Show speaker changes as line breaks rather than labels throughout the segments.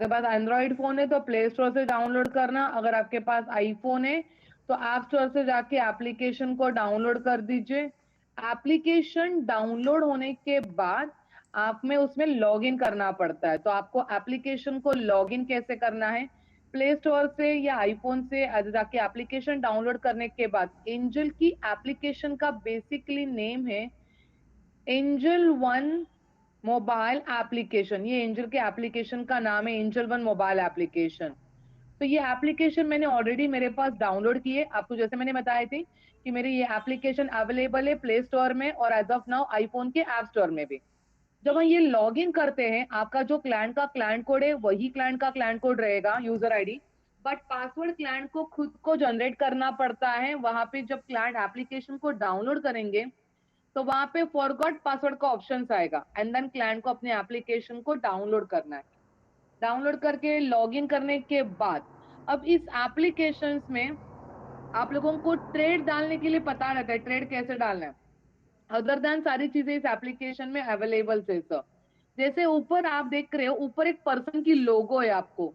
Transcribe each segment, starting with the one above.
आपके पास Android phone है तो प्ले स्टोर से डाउनलोड करना, अगर आपके पास आईफोन है तो ऐप स्टोर से जाके एप्लीकेशन को डाउनलोड कर दीजिए। एप्लीकेशन डाउनलोड होने के बाद आप में उसमें लॉगिन करना पड़ता है, तो आपको एप्लीकेशन को लॉगिन कैसे करना है, प्ले स्टोर से या आईफोन से जाके एप्लीकेशन डाउनलोड करने के बाद एंजल की एप्लीकेशन का बेसिकली नेम है एंजल वन मोबाइल एप्लीकेशन। ये एंजल के एप्लीकेशन का नाम है एंजल वन मोबाइल एप्लीकेशन। तो ये एप्लीकेशन मैंने ऑलरेडी मेरे पास डाउनलोड की है, आपको जैसे मैंने बताया थी कि मेरी ये एप्लीकेशन अवेलेबल है प्ले स्टोर में और एज ऑफ नाउ आईफोन के ऐप स्टोर में भी। जब हम ये लॉग इन करते हैं, आपका जो क्लाइंट का क्लाइंट कोड है वही क्लाइंट का क्लाइंट कोड रहेगा, user ID, but password client को खुद को जनरेट करना पड़ता है। वहां पे जब क्लाइंट एप्लीकेशन को डाउनलोड करेंगे तो वहां पे फॉरगॉट पासवर्ड का ऑप्शन आएगा एंड देन क्लाइंट को अपने एप्लीकेशन को डाउनलोड करना है। डाउनलोड करके लॉगिन करने के बाद अब इस एप्लीकेशंस में आप लोगों को ट्रेड डालने के लिए पता रहता है ट्रेड कैसे डालना है। अदर देन सारी चीजें इस एप्लीकेशन में अवेलेबल है सर। जैसे ऊपर आप देख रहे हो, ऊपर एक पर्सन की लोगो है, आपको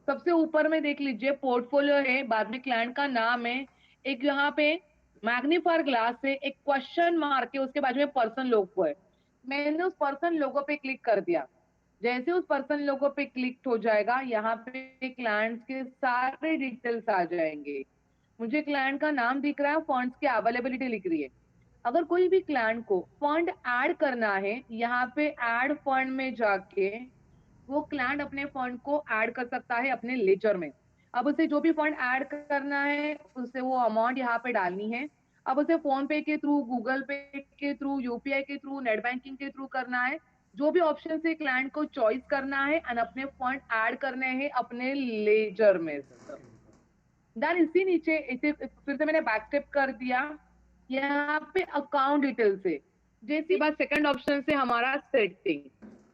सबसे ऊपर में देख लीजिए पोर्टफोलियो है, बाद में क्लाइंट का नाम है, एक यहाँ पे मैग्नीफायर ग्लास है, एक क्वेश्चन मार्क है, उसके बाद में पर्सन लोगो है। मैंने उस पर्सन लोगो पे क्लिक कर दिया। जैसे उस पर्सन लोगो पे क्लिक हो जाएगा, यहाँ पे क्लाइंट्स के सारे डिटेल्स आ जाएंगे। मुझे क्लाइंट का नाम दिख रहा है, फंड्स की अवेलेबिलिटी लिख रही है। अगर कोई भी क्लाइंट को फंड ऐड करना है, यहाँ पे ऐड फंड में जाके वो क्लाइंट अपने फंड को ऐड कर सकता है अपने लेजर में। अब उसे जो भी फंड ऐड करना है उसे वो अमाउंट यहाँ पे डालनी है। अब उसे फोन पे के थ्रू, गूगल पे के थ्रू, यूपीआई के थ्रू, नेट बैंकिंग के थ्रू करना है। जो भी ऑप्शन से क्लाइंट को चॉइस करना है एंड अपने फंड ऐड करने हैं अपने लेजर में। देन इसी नीचे इसे फिर से मैंने बैक स्टेप कर दिया, यहाँ पे अकाउंट डिटेल से जैसे बात सेकंड ऑप्शन से हमारा सेटिंग।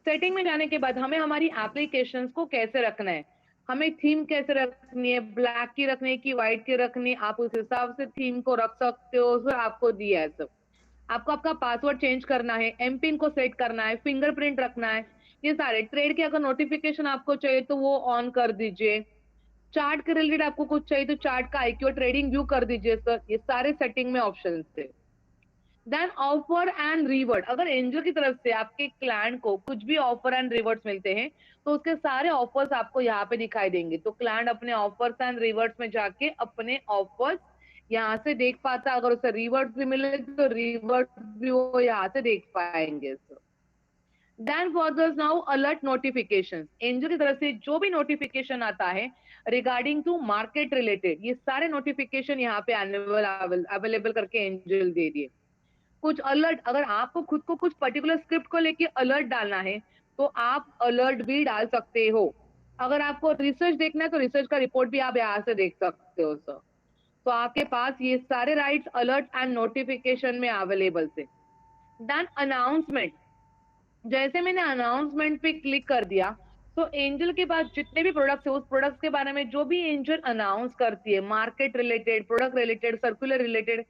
सेटिंग में जाने के बाद हमें हमारी एप्लीकेशंस को कैसे रखना है, हमें थीम कैसे रखनी है, ब्लैक की रखनी है कि व्हाइट की रखनी है, आप उस हिसाब से थीम को रख सकते हो, सर आपको दिया है सब। आपको आपका पासवर्ड चेंज करना है, एम पिन को सेट करना है, फिंगरप्रिंट रखना है। ये सारे ट्रेड के अगर नोटिफिकेशन आपको चाहिए तो वो ऑन कर दीजिए। चार्ट के रिलेटेड आपको कुछ चाहिए तो चार्ट का आईक्यू ट्रेडिंग व्यू कर दीजिए सर। ये सारे सेटिंग में ऑप्शन थे। देन ऑफर एंड रिवॉर्ड, अगर एंजल की तरफ से आपके क्लाइंट को कुछ भी ऑफर एंड रिवॉर्ड्स मिलते हैं तो उसके सारे ऑफर्स आपको यहाँ पे दिखाई देंगे। तो क्लाइंट अपने ऑफर्स एंड रिवॉर्ड्स में जाके अपने ऑफर्स यहाँ से देख पाता है। अगर उसे रिवॉर्ड भी मिले तो रिवॉर्ड भी वो यहाँ से देख पाएंगे sir. Then furthers now alert notification, Angel की तरफ से जो भी नोटिफिकेशन आता है रिगार्डिंग टू मार्केट रिलेटेड, ये सारे नोटिफिकेशन यहाँ पे अवेलेबल करके एंजल दे दिए। कुछ अलर्ट, अगर आपको खुद को कुछ पर्टिकुलर स्क्रिप्ट को लेके अलर्ट डालना है तो आप अलर्ट भी डाल सकते हो। अगर आपको रिसर्च देखना है तो रिसर्च का रिपोर्ट भी आप यहाँ से देख सकते हो सर। तो आपके पास ये सारे राइट्स अलर्ट एंड नोटिफिकेशन में अवेलेबल थे। देन अनाउंसमेंट, जैसे मैंने अनाउंसमेंट पे क्लिक कर दिया तो एंजल के पास जितने भी प्रोडक्ट्स है उस प्रोडक्ट्स के बारे में जो भी एंजल अनाउंस करती है, market related, product related, circular related,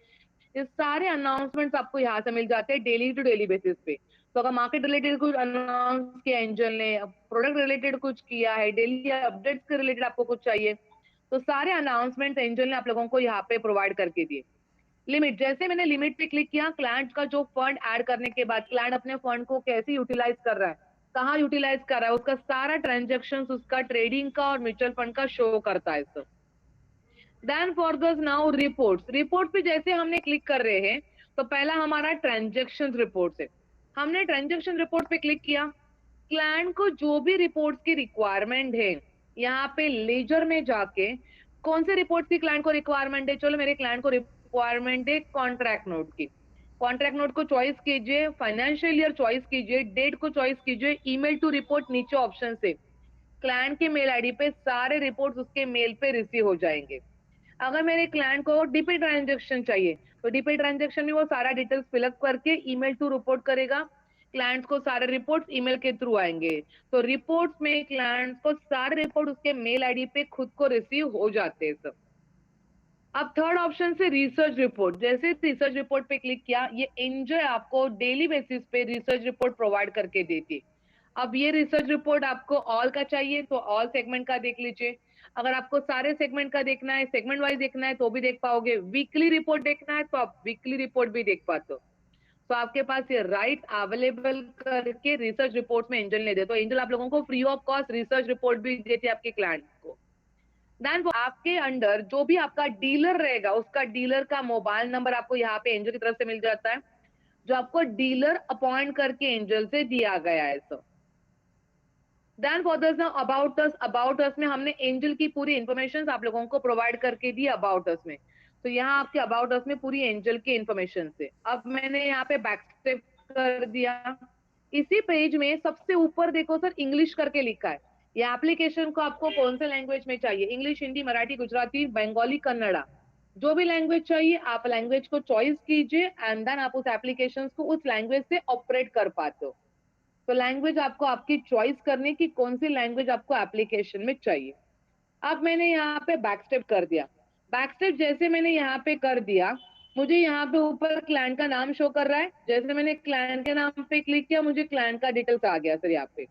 ये सारे अनाउंसमेंट्स आपको यहाँ से मिल जाते हैं डेली टू डेली बेसिस पे। तो अगर मार्केट रिलेटेड कुछ अनाउंस किया एंजल ने, प्रोडक्ट रिलेटेड कुछ किया है, डेली अपडेट्स के रिलेटेड आपको कुछ चाहिए, तो सारे अनाउंसमेंट एंजल ने आप लोगों को यहाँ पे प्रोवाइड करके दिए। लिमिट, जैसे मैंने लिमिट पे क्लिक किया, क्लाइंट का जो फंड ऐड करने के बाद क्लाइंट अपने फंड को कैसे यूटिलाइज कर रहा है, कहाँ यूटिलाइज कर रहा है, उसका सारा ट्रांजेक्शन उसका ट्रेडिंग का और म्यूचुअल फंड का शो करता है सर। देन फॉर दस नाउ रिपोर्ट्स, रिपोर्ट पे जैसे हमने क्लिक कर रहे हैं तो पहला हमारा ट्रांजेक्शन रिपोर्ट है। हमने ट्रांजेक्शन रिपोर्ट पे क्लिक किया, क्लाइंट को जो भी रिपोर्ट्स की रिक्वायरमेंट है यहाँ पे लेजर में जाके कौन से रिपोर्ट्स की क्लाइंट को रिक्वायरमेंट है, चलो मेरे क्लाइंट को रिक्वायरमेंट है कॉन्ट्रैक्ट नोट की, कॉन्ट्रैक्ट नोट को चॉइस कीजिए, फाइनेंशियल ईयर चॉइस कीजिए, डेट को चॉइस कीजिए, ईमेल टू रिपोर्ट नीचे ऑप्शन से क्लाइंट के मेल आईडी पे सारे रिपोर्ट्स उसके मेल पे रिसीव हो जाएंगे। अगर मेरे क्लाइंट को डीपी ट्रांजेक्शन चाहिए तो डीपी ट्रांजेक्शन में वो सारा डिटेल्स फिलअप करके ईमेल टू रिपोर्ट करेगा, क्लाइंट्स को सारे रिपोर्ट्स ईमेल के थ्रू आएंगे। तो रिपोर्ट्स में क्लाइंट्स को सारे रिपोर्ट उसके मेल आईडी पे खुद को रिसीव हो जाते हैं सब। अब थर्ड ऑप्शन से रिसर्च रिपोर्ट, जैसे रिसर्च रिपोर्ट पे क्लिक किया, ये एंजॉय आपको डेली बेसिस पे रिसर्च रिपोर्ट प्रोवाइड करके देती है। अब ये रिसर्च रिपोर्ट आपको ऑल का चाहिए तो ऑल सेगमेंट का देख लीजिए, अगर आपको सारे सेगमेंट का देखना है, सेगमेंट वाइज देखना है तो भी देख पाओगे, वीकली रिपोर्ट देखना है तो आप वीकली रिपोर्ट भी देख पाते हो। तो आपके पास ये राइट अवेलेबल करके रिसर्च रिपोर्ट में एंजल ने दे, तो एंजल आप लोगों को free of cost research report भी देती है आपके क्लाइंट को। देन वो आपके अंडर जो भी आपका डीलर रहेगा उसका डीलर का मोबाइल नंबर आपको यहाँ पे एंजल की तरफ से मिल जाता है, जो आपको डीलर अपॉइंट करके एंजल से दिया गया है। सो देन फॉर ना अबाउट अस में हमने एंजल की पूरी इंफॉर्मेशन आप लोगों को प्रोवाइड करके दी अबाउट अस में। तो यहाँ आपके अबाउट अस में पूरी एंजल की इंफॉर्मेशन से अब मैंने यहाँ पे बैक स्टेप कर दिया। इसी पेज में सबसे ऊपर देखो सर इंग्लिश करके लिखा है, ये एप्लीकेशन को आपको कौन से लैंग्वेज में चाहिए, इंग्लिश, हिंदी, मराठी, गुजराती, बंगाली, कन्नड़ा, जो भी लैंग्वेज चाहिए आप लैंग्वेज को चॉइस कीजिए एंड देन आप उस एप्लीकेशन को उस लैंग्वेज से ऑपरेट कर पाते हो। तो लैंग्वेज आपको आपकी चॉइस करने की कौन सी लैंग्वेज आपको एप्लीकेशन में चाहिए। अब मैंने यहाँ पे बैक स्टेप कर दिया, बैक स्टेप जैसे मैंने यहाँ पे कर दिया, मुझे यहाँ पे ऊपर क्लाइंट का नाम शो कर रहा है, जैसे मैंने क्लाइंट के नाम पे क्लिक किया मुझे क्लाइंट का डिटेल्स आ गया सर यहाँ पे।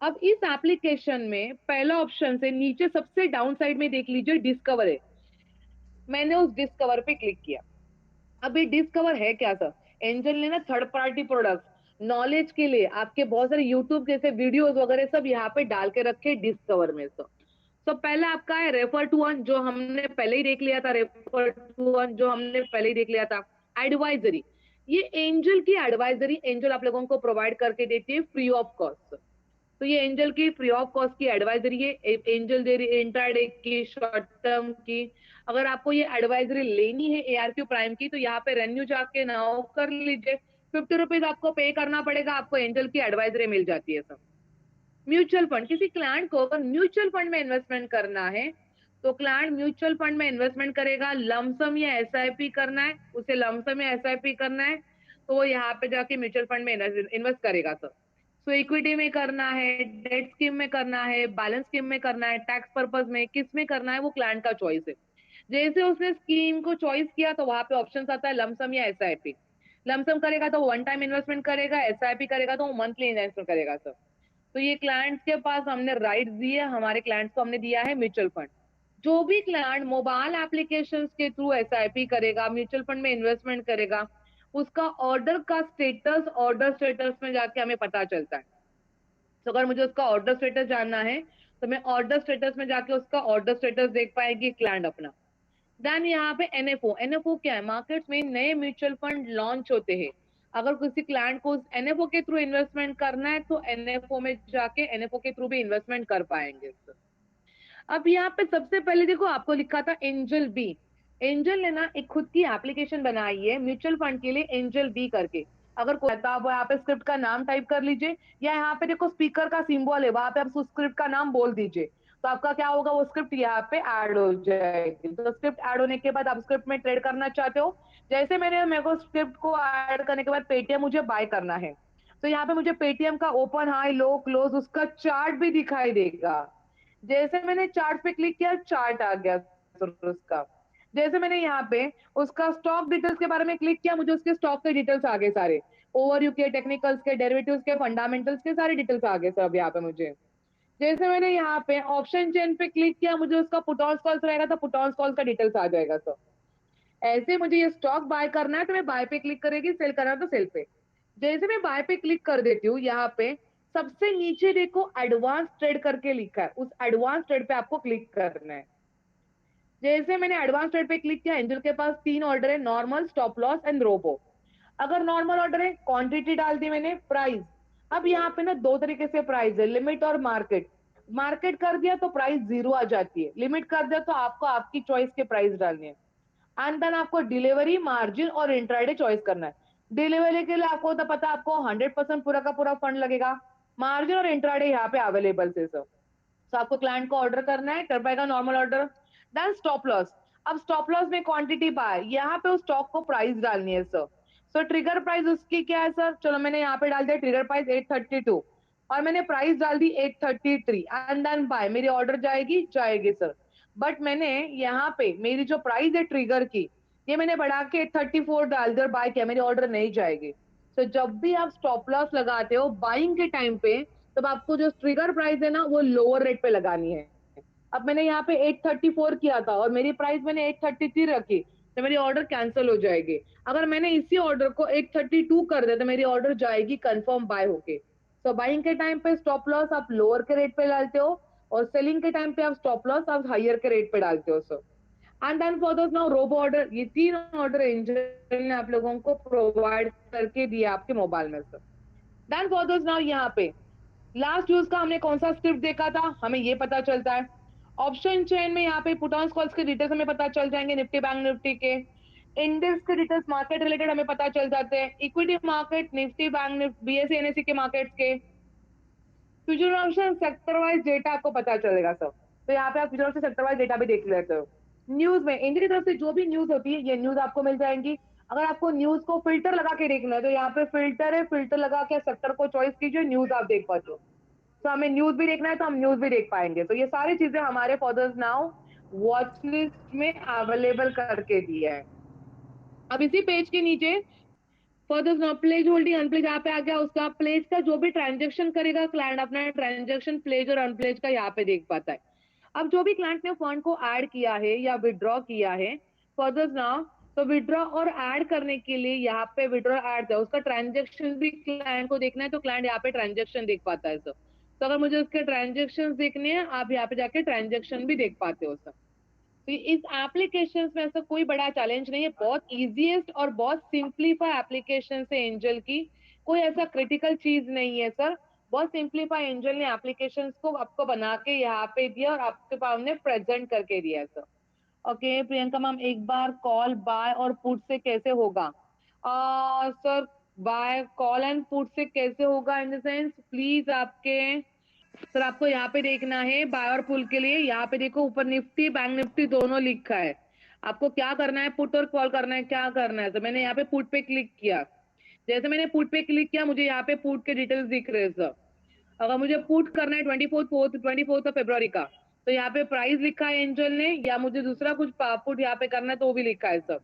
अब इस एप्लीकेशन में पहला ऑप्शन से नीचे सबसे डाउन साइड में देख लीजिए डिस्कवर है, मैंने उस डिस्कवर पे क्लिक किया। अब ये डिस्कवर है क्या सर, एंजल ने ना थर्ड पार्टी प्रोडक्ट्स नॉलेज के लिए आपके बहुत सारे यूट्यूब जैसे वीडियोस वगैरह सब यहाँ पे डाल के रखे डिस्कवर में। सो पहला आपका है रेफर टू वन, जो हमने पहले ही देख लिया था, रेफर टू वन जो हमने पहले ही देख लिया था। एडवाइजरी, ये एंजल की एडवाइजरी एंजल आप लोगों को प्रोवाइड करके देती है फ्री ऑफ कॉस्ट। तो ये एंजल की फ्री ऑफ कॉस्ट की एडवाइजरी है, एंजल दे रही इंट्राडे की, शॉर्ट टर्म की। अगर आपको ये एडवाइजरी लेनी है एआरक्यू प्राइम की तो यहाँ पे रेन्यू जाके नाउ कर लीजिए, 50 रुपीज आपको पे करना पड़ेगा, आपको एंजल की एडवाइजरी मिल जाती है सब। म्यूचुअल फंड, किसी क्लाइंट को अगर म्यूचुअल फंड में इन्वेस्टमेंट करना है तो क्लाइंट म्यूचुअल फंड में इन्वेस्टमेंट करेगा, लमसम या एसआईपी करना है उसे, लमसम या एसआईपी करना है तो वो यहाँ पे जाके म्यूचुअल फंड में इन्वेस्ट करेगा सर। सो इक्विटी में करना है, डेट स्कीम में करना है, बैलेंस स्कीम में करना है, टैक्स पर्पज में किस में करना है वो क्लाइंट का चॉइस है। जैसे उसने स्कीम को चॉइस किया तो वहां पे ऑप्शन आता है लमसम या एसआईपी। लमसम करेगा तो वन टाइम इन्वेस्टमेंट करेगा, एसआईपी करेगा तो मंथली इन्वेस्टमेंट करेगा सर। तो ये क्लाइंट्स के पास हमने राइट्स दिए, हमारे क्लाइंट्स को हमने दिया है म्यूचुअल फंड। जो भी क्लाइंट मोबाइल एप्लीकेशंस के थ्रू एसआईपी करेगा, म्यूचुअल फंड में इन्वेस्टमेंट करेगा, उसका ऑर्डर का स्टेटस ऑर्डर स्टेटस में जाके हमें पता चलता है। तो अगर मुझे उसका ऑर्डर स्टेटस जानना है तो मैं ऑर्डर स्टेटस में जाके उसका ऑर्डर स्टेटस देख पाएगी क्लाइंट अपना। देन यहाँ पे एनएफओ, एनएफओ क्या है, मार्केट्स में नए म्यूचुअल फंड लॉन्च होते हैं, अगर किसी क्लाइंट को एनएफओ के थ्रू इन्वेस्टमेंट करना है तो एनएफओ में जाके एनएफओ के थ्रू भी इन्वेस्टमेंट कर पाएंगे। अब यहाँ पे सबसे पहले देखो आपको लिखा था एंजल बी, एंजल ने ना एक खुद की एप्लीकेशन बनाई है म्यूचुअल फंड के लिए एंजल बी करके। अगर कोई तो आप यहाँ पे स्क्रिप्ट का नाम टाइप कर लीजिए, या यहाँ पे देखो स्पीकर का सिंबल है वहां पे आप उस स्क्रिप्ट का नाम बोल दीजिए, तो आपका क्या होगा वो स्क्रिप्ट यहाँ पे ऐड हो जाएगी। तो स्क्रिप्ट ऐड होने के बाद आप स्क्रिप्ट में ट्रेड करना चाहते हो, जैसे मेरे को स्क्रिप्ट को ऐड करने के बाद पेटीएम मुझे बाय करना है, तो यहाँ पे मुझे पेटीएम का ओपन हाई लो क्लोज उसका चार्ट भी दिखाई देगा। जैसे मैंने चार्ट पे क्लिक किया चार्ट आ गया उसका। जैसे मैंने यहाँ पे उसका स्टॉक डिटेल्स के बारे में क्लिक किया मुझे उसके स्टॉक के डिटेल्स आ गए सारे, ओवरव्यू के, टेक्निकल्स के, डेरिवेटिव्स के, फंडामेंटल्स के सारे डिटेल्स आ गए सब यहाँ पे मुझे। जैसे मैंने यहाँ पे ऑप्शन चेन पे क्लिक किया मुझे उसका पुट ऑन कॉल्स रहेगा तो पुट ऑन कॉल्स का डिटेल्स आ जाएगा सब। ऐसे मुझे ये स्टॉक बाय करना है तो मैं बाय पे क्लिक करेगी, सेल करना है तो सेल पे। जैसे मैं बाय पे क्लिक कर देती हूँ यहाँ पे सबसे नीचे देखो एडवांस ट्रेड करके लिखा है, उस एडवांस ट्रेड पे आपको क्लिक करना है। जैसे मैंने एडवांस ट्रेड पे क्लिक किया एंजल के पास 3 ऑर्डर है, normal, stop loss and robo. अगर नॉर्मल ऑर्डर है क्वांटिटी डाल दी मैंने, प्राइस, अब यहाँ पे ना दो तरीके से प्राइस है, लिमिट और मार्केट। मार्केट कर दिया तो प्राइस 0 आ जाती है, लिमिट कर दिया तो आपको आपकी चॉइस के प्राइस डालने हैं। एंड देन आपको डिलीवरी, मार्जिन और इंट्राडे चॉइस करना है। डिलीवरी के लिए आपको तो पता आपको 100% पूरा का पूरा फंड लगेगा, मार्जिन और इंट्राडे यहाँ पे अवेलेबल है सर। तो आपको क्लाइंट को ऑर्डर करना है, कर पाएगा normal order. Then stop loss, अब स्टॉप लॉस में क्वांटिटी बाय, यहाँ पे उस स्टॉक को प्राइस डालनी है सर। सो ट्रिगर प्राइस उसकी क्या है सर, चलो मैंने यहाँ पे डाल दिया ट्रिगर प्राइस 832 और मैंने प्राइस डाल दी 833 एंड देन बाय, मेरी ऑर्डर जाएगी सर। बट मैंने यहाँ पे मेरी जो प्राइस है ट्रिगर की ये मैंने बढ़ा के 834 डाल दिया और बाय किया, मेरी ऑर्डर नहीं जाएगी। तो जब भी आप स्टॉप लॉस लगाते हो बाइंग के टाइम पे तब आपको जो ट्रिगर प्राइस है ना वो लोअर रेट पे लगानी है। अब मैंने यहाँ पे 834 किया था और मेरी प्राइस मैंने 833 रखी, तो मेरी ऑर्डर कैंसिल हो जाएगी। अगर मैंने इसी ऑर्डर को 832 कर दिया तो मेरी ऑर्डर जाएगी कंफर्म बाय होके। तो बाइंग के टाइम पे स्टॉप लॉस आप लोअर के रेट पे डालते हो और सेलिंग के टाइम पे आप स्टॉप लॉस आप हायर के रेट पे डालते हो sir. And then for those now robo order, ये 3 ऑर्डर एंजल ने आप लोगों को प्रोवाइड करके दिया आपके मोबाइल में sir. Then for those now यहाँ पे लास्ट यूज का हमने कौन सा स्क्रिप्ट देखा था, हमें ये पता चलता है। ऑप्शन चेन में यहाँ पे पुट ऑन कॉल्स के डिटेल्स हमें पता चल जाएंगे, निफ्टी बैंक निफ्टी के। इंडेक्स के डिटेल्स मार्केट रिलेटेड हमें पता चल जाते हैं, equity market Nifty bank Nifty BSE NSC के मार्केट्स के। Future option sector wise data आपको पता चलेगा सब, तो यहाँ पे आप future option sector wise data भी देख लेते हो। न्यूज में इंडिया की तरफ से जो भी न्यूज होती है ये न्यूज आपको मिल जाएंगी। अगर आपको न्यूज को फिल्टर लगा के देखना है तो यहाँ पे फिल्टर है, फिल्टर लगा के सेक्टर को चॉइस कीजिए, न्यूज आप देख पाते हो। तो हमें न्यूज भी देखना है तो हम न्यूज भी देख पाएंगे। तो ये सारी चीजें हमारे फॉदर्स नाउ वॉच लिस्ट में अवेलेबल करके दिया है। अब इसी पेज के नीचे further now pledge holding unpledge यहाँ पे आ गया, उसका प्लेज का जो भी ट्रांजेक्शन करेगा क्लाइंट अपना ट्रांजेक्शन प्लेज और अनप्लेज का यहाँ पे देख पाता है। अब जो भी क्लाइंट ने फंड को ऐड किया है या विड्रॉ किया है फर्दर नाउ, तो विड्रॉ और ऐड करने के लिए यहाँ पे विड्रॉ ऐड है उसका ट्रांजेक्शन भी क्लाइंट को देखना है, तो क्लाइंट यहाँ पे ट्रांजेक्शन देख पाता है सर। तो अगर मुझे उसके ट्रांजेक्शन देखने हैं आप यहाँ पे जाके ट्रांजेक्शन भी देख पाते हो सर। तो इस एप्लीकेशन में ऐसा कोई बड़ा चैलेंज नहीं है, बहुत इजीएस्ट और बहुत सिंपलीफाई एप्लीकेशन है एंजल की। कोई ऐसा क्रिटिकल चीज नहीं है सर, बहुत सिंपलीफाई एंजल ने एप्लीकेशन को आपको बना के यहाँ पे दिया और आपके सामने प्रेजेंट करके दिया है सर। ओके प्रियंका मैम, एक बार कॉल बाय और पुट से कैसे होगा? Sir buy call and put से कैसे होगा इन द सेंस, प्लीज आपके सर आपको यहाँ पे देखना है बाय और पुल के लिए, यहाँ पे देखो ऊपर निफ्टी बैंक निफ्टी दोनों लिखा है। आपको क्या करना है, पुट और कॉल करना है, क्या करना है? तो मैंने यहाँ पे पुट पे क्लिक किया, जैसे मैंने पुट पे क्लिक किया मुझे यहाँ पे पुट के डिटेल्स दिख रहे हैं सर। अगर मुझे पुट करना है 24 फरवरी का, तो यहाँ पे प्राइस लिखा है एंजल ने, या मुझे दूसरा कुछ पुट यहाँ पे करना है तो वो भी लिखा है सर।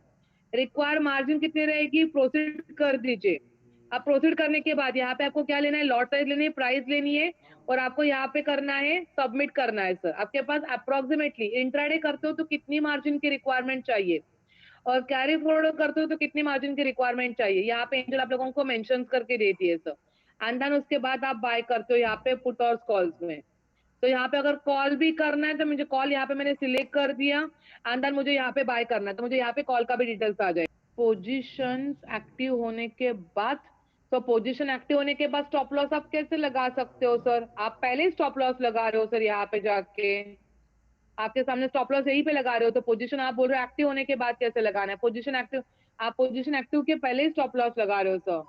रिक्वायर मार्जिन कितनी रहेगी, प्रोसीड कर दीजिए। अब प्रोसीड करने के बाद यहाँ पे आपको क्या लेना है, लॉट साइज लेनी है, प्राइस लेनी है और आपको यहाँ पे करना है सबमिट करना है सर। आपके पास अप्रोक्सीमेटली इंट्राडे करते हो तो कितनी मार्जिन की रिक्वायरमेंट चाहिए और कैरी फॉरवर्ड करते हो तो कितनी मार्जिन की रिक्वायरमेंट चाहिए, यहाँ पे एंजल आप लोगों को मेंशन करके देती है सर। एंड देन उसके बाद आप बाय करते हो यहाँ पे पुट और कॉल्स में। तो यहाँ पे अगर कॉल भी करना है तो मुझे कॉल यहाँ पे मैंने सिलेक्ट कर दिया, एंड देन मुझे यहाँ पे बाय करना है तो मुझे यहाँ पे कॉल का भी डिटेल्स आ जाए। पोजीशंस एक्टिव होने के बाद, तो पोजीशन एक्टिव होने के बाद स्टॉप लॉस आप कैसे लगा सकते हो सर? आप पहले ही स्टॉप लॉस लगा रहे हो सर, यहाँ पे जाके आपके सामने स्टॉप लॉस यहीं पे लगा रहे हो, तो पोजीशन आप बोल रहे हो एक्टिव होने के बाद कैसे लगाना है? पोजीशन एक्टिव, आप पोजीशन एक्टिव के पहले ही स्टॉप लॉस लगा रहे हो सर।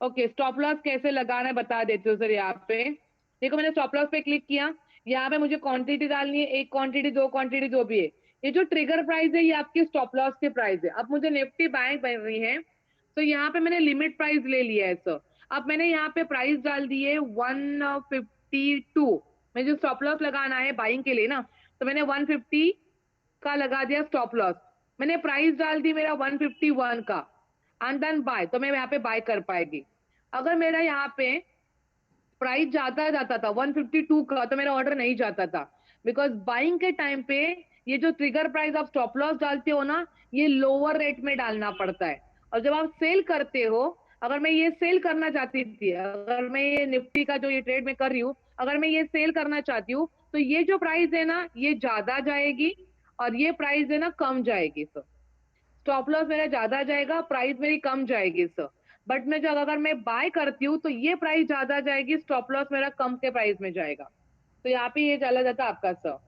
ओके स्टॉप लॉस कैसे लगाना है बता देती हूँ सर। यहाँ पे देखो मैंने स्टॉप लॉस पे क्लिक किया, यहाँ पे मुझे क्वांटिटी डालनी है, एक क्वांटिटी जो भी है। ये जो ट्रिगर प्राइस है ये आपकी स्टॉप लॉस की प्राइस है। अब मुझे निफ्टी बैंक बन रही है तो यहाँ पे मैंने लिमिट प्राइस ले लिया है सर। अब मैंने यहाँ पे प्राइस डाल दी है 152, मुझे जो स्टॉप लॉस लगाना है बाइंग के लिए ना, तो मैंने 150 का लगा दिया स्टॉप लॉस। मैंने प्राइस डाल दी मेरा 151 का, एंड देन बाय, तो मैं यहाँ पे बाय कर पाएगी। अगर मेरा यहाँ पे प्राइस ज्यादा जाता था 152 का तो मेरा ऑर्डर नहीं जाता था, बिकॉज बाइंग के टाइम पे ये जो ट्रिगर प्राइस आप स्टॉप लॉस डालते हो ना ये लोअर रेट में डालना पड़ता है। और जब आप सेल करते हो, अगर मैं ये सेल करना चाहती थी, अगर मैं ये निफ्टी का जो ये ट्रेड में कर रही हूँ, अगर मैं ये सेल करना चाहती हूँ तो ये जो प्राइस है ना ये ज्यादा जाएगी और ये प्राइस है ना कम जाएगी सर। स्टॉप लॉस मेरा ज्यादा जाएगा, प्राइस मेरी कम जाएगी सर। बट मैं जब अगर मैं बाय करती हूँ तो ये प्राइस ज्यादा जाएगी, स्टॉप लॉस मेरा कम के प्राइस में जाएगा। तो यहाँ पे ये चला जाता आपका सर।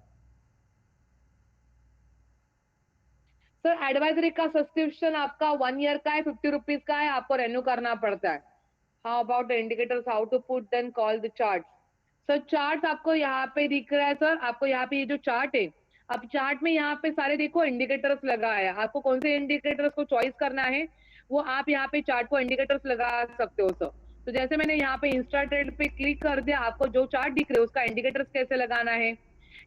सर एडवाइजरी का सब्सक्रिप्शन आपका 1 ईयर का है, 50 रुपीज का है, आपको रेन्यू करना पड़ता है। How about the indicators, how to put then call the chart? Sir chart आपको यहाँ पे दिख रहा है सर, आपको यहाँ पे ये जो चार्ट है, अब चार्ट में यहाँ पे सारे देखो इंडिकेटर्स लगा है, आपको कौन से इंडिकेटर्स को चॉइस करना है वो आप यहाँ पे चार्ट को इंडिकेटर्स लगा सकते हो सर। तो जैसे मैंने यहाँ पे इंस्टा ट्रेड पे क्लिक कर दिया, आपको जो चार्ट दिख रहे है उसका इंडिकेटर्स कैसे लगाना है,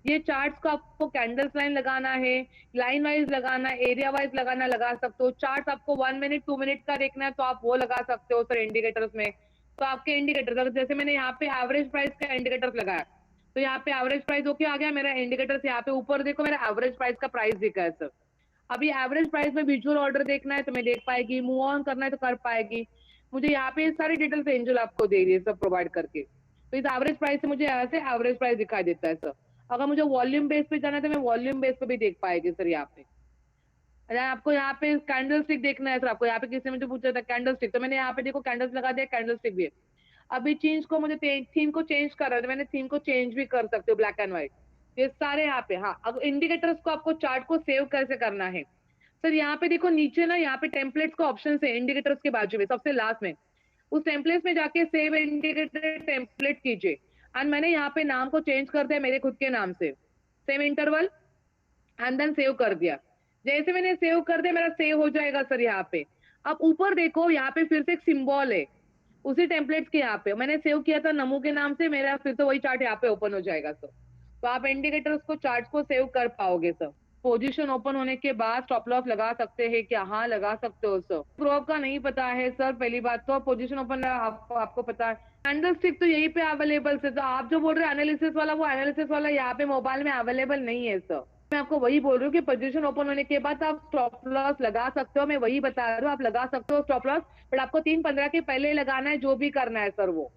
ये चार्ट्स को आपको कैंडल्स लाइन लगाना है, लाइन वाइज लगाना, एरिया वाइज लगाना, लगा सकते हो। चार्ट आपको 1 मिनट 2 मिनट का देखना है तो आप वो लगा सकते हो सर इंडिकेटर्स में। तो आपके इंडिकेटर, जैसे मैंने यहाँ पे एवरेज प्राइस का इंडिकेटर लगाया, तो यहाँ पे एवरेज प्राइस ओके आ गया मेरा इंडिकेटर। यहाँ पे ऊपर देखो मेरा एवरेज प्राइस का प्राइस दिखा है सर। अभी एवरेज प्राइस में विजुअल ऑर्डर देखना है तो मैं देख पाएगी, मूव ऑन करना है तो कर पाएगी। मुझे यहाँ पे सारी डिटेल्स एंजल आपको दे रही है सब प्रोवाइड करके। तो इस एवरेज प्राइस से मुझे ऐसे एवरेज प्राइस दिखाई देता है सर। अगर मुझे वॉल्यूम बेस पे जाना है तो मैं वॉल्यूम बेस पे भी देख पाएगी सर। यहाँ पे अगर आपको यहाँ पे कैंडल स्टिक देखना है सर, आपको यहाँ पे किसी ने मुझे पूछा था कैंडल स्टिक, तो मैंने यहाँ पे देखो कैंडल्स लगा दिया, कैंडल स्टिक भी है। अभी चेंज को मुझे थीम को चेंज कर रहा है तो मैंने थीम को चेंज भी कर सकते हो, ब्लैक एंड व्हाइट। ये सारे यहाँ पे। हाँ, अब इंडिकेटर्स को आपको चार्ट को सेव कैसे करना है सर, यहाँ पे देखो नीचे ना, यहाँ पे टेम्पलेट्स का ऑप्शन है इंडिकेटर्स के बाजू में सबसे लास्ट में। उस टेम्पलेट्स में जाके सेव इंडिकेटर टेम्पलेट कीजिए। एंड मैंने यहाँ पे नाम को चेंज कर दिया मेरे खुद के नाम से, same interval, and then save कर दिया। जैसे मैंने सेव कर दिया मेरा सेव हो जाएगा सर यहाँ पे। अब ऊपर देखो यहाँ पे फिर से एक सिंबल है उसी टेम्पलेट्स के, यहाँ पे मैंने सेव किया था नमू के नाम से, मेरा फिर से वही चार्ट यहाँ पे ओपन हो जाएगा सर। तो आप इंडिकेटर्स को चार्ट को सेव कर पाओगे सर। पोजीशन ओपन होने के बाद स्टॉप लॉस लगा सकते हैं क्या? हाँ लगा सकते हो सर। प्रो का नहीं पता है सर, पहली बात तो पोजीशन ओपन आपको पता है। कैंडल स्टिक तो यहीं पे अवेलेबल है, तो आप जो बोल रहे हैं एनालिसिस वाला, वो एनालिसिस वाला यहाँ पे मोबाइल में अवेलेबल नहीं है सर। मैं आपको वही बोल रही हूँ कि पोजीशन ओपन होने के बाद आप स्टॉप लॉस लगा सकते हो, मैं वही बता रही हूँ, आप लगा सकते हो स्टॉप लॉस, बट आपको 3:15 के पहले लगाना है, जो भी करना है सर वो।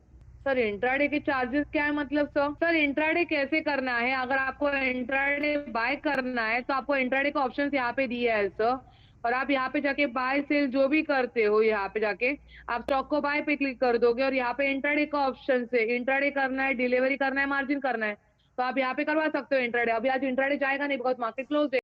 सर इंट्राडे के चार्जेस क्या है मतलब सर? सर इंट्राडे कैसे करना है, अगर आपको इंट्राडे बाय करना है तो आपको इंट्राडे का ऑप्शन यहाँ पे दिया है सर। और आप यहाँ पे जाके बाय सेल जो भी करते हो, यहाँ पे जाके आप स्टॉक को बाय पे क्लिक कर दोगे और यहाँ पे इंट्राडे का ऑप्शन से इंट्राडे करना है, डिलीवरी करना है, मार्जिन करना है, तो आप यहाँ पे करवा सकते हो इंट्राडे। अभी आज इंट्राडे जाएगा नहीं बिकॉज मार्केट क्लोज है।